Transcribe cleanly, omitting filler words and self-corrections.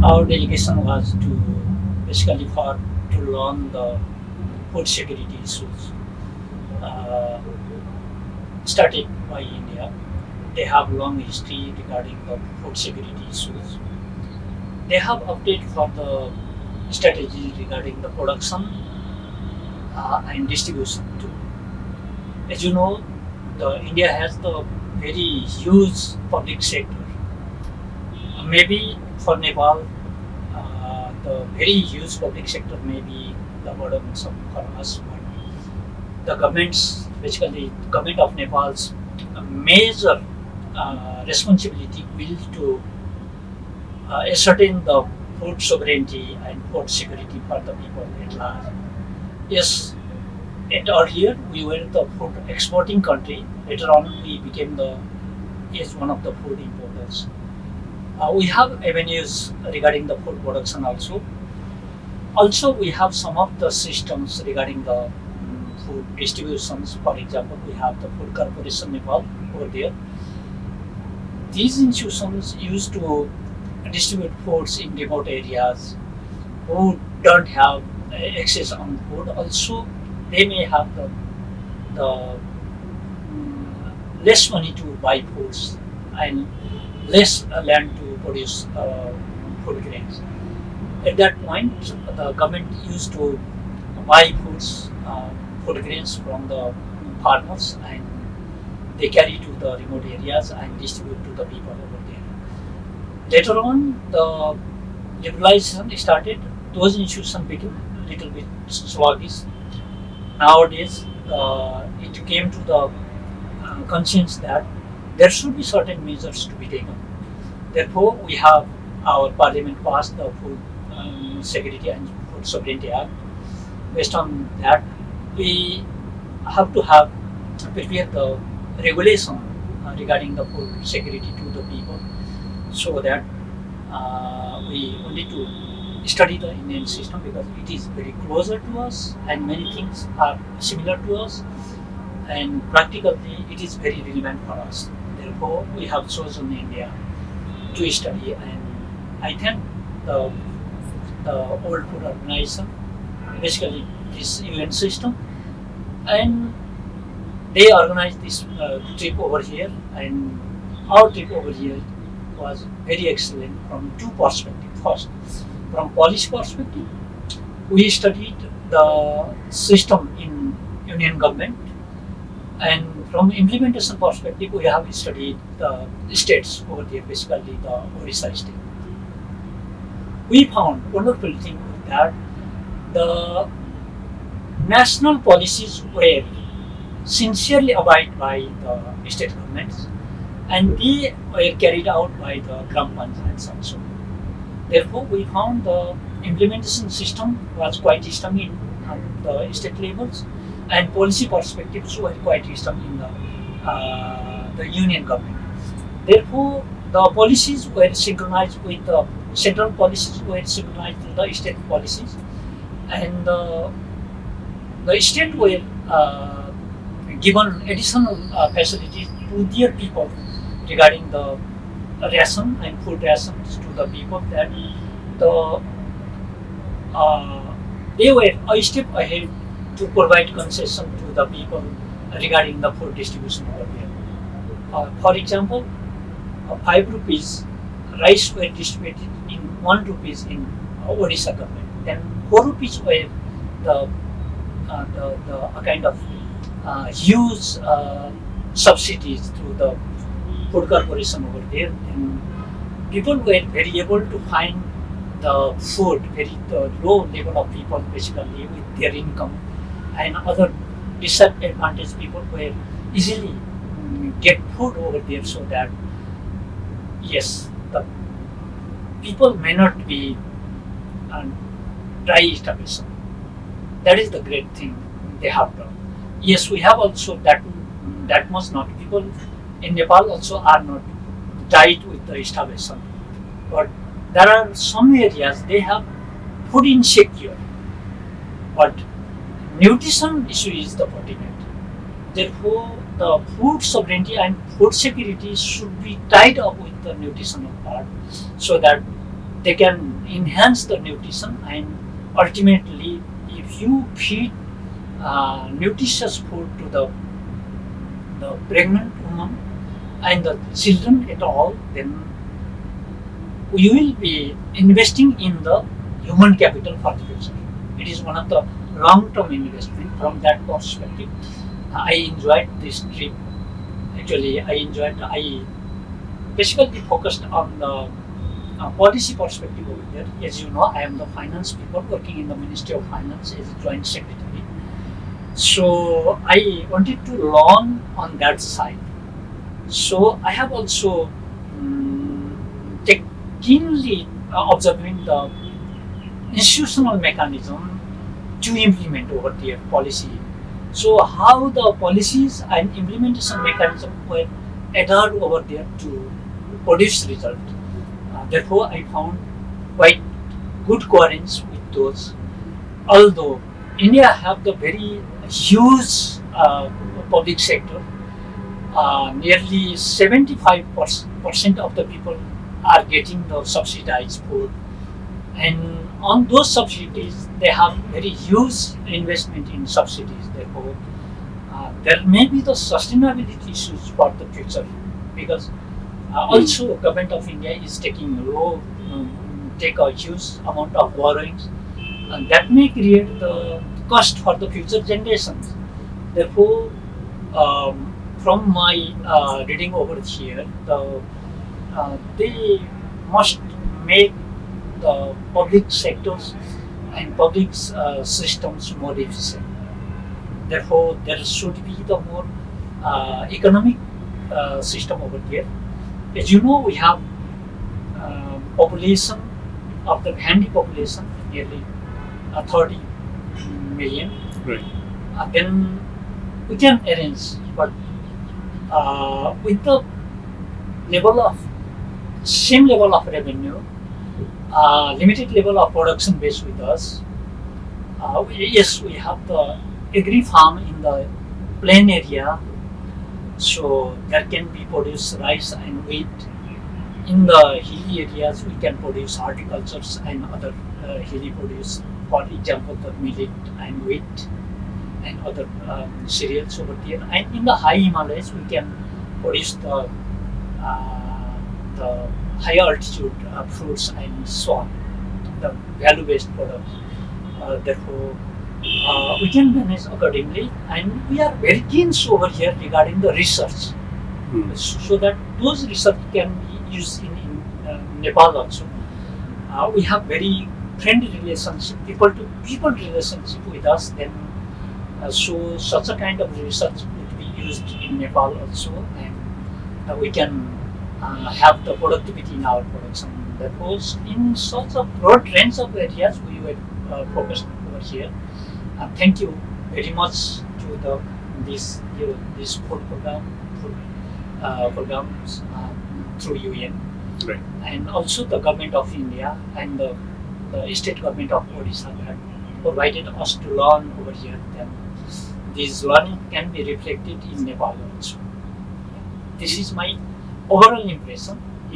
Our delegation was to basically for to learn the food security issues uh, started by India. They have long history regarding the food security issues. They have update for the strategy regarding the production and distribution too. As you know, the India has the very huge public sector. Maybe for Nepal, the very huge public sector may be the burden for us, but the government's basically government of Nepal's major responsibility will to ascertain the food sovereignty and food security for the people at large. Yes, at earlier we were the food exporting country. Later on, we became the is one of the food importers. We have avenues regarding the food production also. Also, we have some of the systems regarding the food distributions. For example, we have the Food Corporation Nepal over there. These institutions used to distribute foods in remote areas who don't have access on food. Also, they may have the less money to buy foods and less land to produce food grains. At that point, the government used to buy food grains from the farmers, and they carry to the remote areas and distribute to the people over there. Later on, the liberalization started. Those institutions became a little bit sluggish. Nowadays, it came to the conscience that there should be certain measures to be taken. Therefore, we have our parliament passed the Food Security and Food Sovereignty Act. Based on that, we have to have prepare the regulation regarding the food security to the people, so that we only to study the Indian system because it is very closer to us and many things are similar to us, and practically it is very relevant for us. Therefore, we have chosen India to study, and I think the World Food Organization, basically this UN system, and they organized this trip over here, and our trip over here was very excellent from two perspectives. First, from policy perspective, we studied the system in union government, and from implementation perspective, we have studied the states over there, basically the Orissa state. We found wonderful thing that the national policies were sincerely abided by the state governments, and they were carried out by the gram panchayats also. Therefore, we found the implementation system was quite strong in the state levels, and policy perspectives were quite strong in the union government. Therefore, the policies were synchronized with the central policies were synchronized with the state policies, and the state were given additional facilities to their people regarding the ration and food rations to the people, that the they were a step ahead to provide concession to the people regarding the food distribution over there. For example, 5 rupees rice were distributed in 1 rupees in Odisha government. Then 4 rupees were the a kind of huge subsidies through the food corporation over there. And people were very able to find the food, very the low level of people basically with their income, and other disadvantaged people were easily get food over there, so that yes, the people may not be dry starvation. That is the great thing they have done. Yes, we have also that much not. People in Nepal also are not died with the starvation, but there are some areas they have food insecure, but nutrition issue is the ultimate. Therefore, the food sovereignty and food security should be tied up with the nutritional part, so that they can enhance the nutrition, and ultimately if you feed nutritious food to the pregnant woman and the children at all, then we will be investing in the human capital for the future. It is one of the long-term investment. From that perspective, I enjoyed this trip. Actually, I basically focused on the policy perspective over there. As you know, I am the finance people working in the Ministry of Finance as a joint secretary. So I wanted to learn on that side. So I have also keenly observing the institutional mechanism to implement over their policy. So how the policies and implementation mechanism were adhered over there to produce result. Therefore, I found quite good coherence with those. Although India have the very huge public sector, nearly 75% of the people are getting the subsidized food, and on those subsidies they have very huge investment in subsidies. Therefore, there may be the sustainability issues for the future, because also government of India is take a huge amount of borrowings, and that may create the cost for the future generations. Therefore, from my reading over here, they must make the public sectors and public systems more efficient. Therefore, there should be the more economic system over there. As you know, we have population of the handy population nearly 30 million. Right. Then we can arrange, but with the same level of revenue, limited level of production base with us. Yes, we have the agri farm in the plain area, so there can be produce rice and wheat. In the hilly areas, we can produce horticultures and other hilly produce. For example, the millet and wheat and other cereals over there. And in the high Himalayas, we can produce the higher altitude fruits and so on, the value-based products. Therefore, we can manage accordingly, and we are very keen over here regarding the research, so that those research can be used in Nepal also. We have very friendly relationship, people to people relationship with us. Then, so such a kind of research would be used in Nepal also, and we can have the productivity in our production. Therefore, in such a broad range of areas, we were focused over here. Thank you very much to this food programs through UN, Right. and also the government of India and the state government of Odisha had provided us to learn over here. Then this learning can be reflected in Nepal also. This is my overall impression.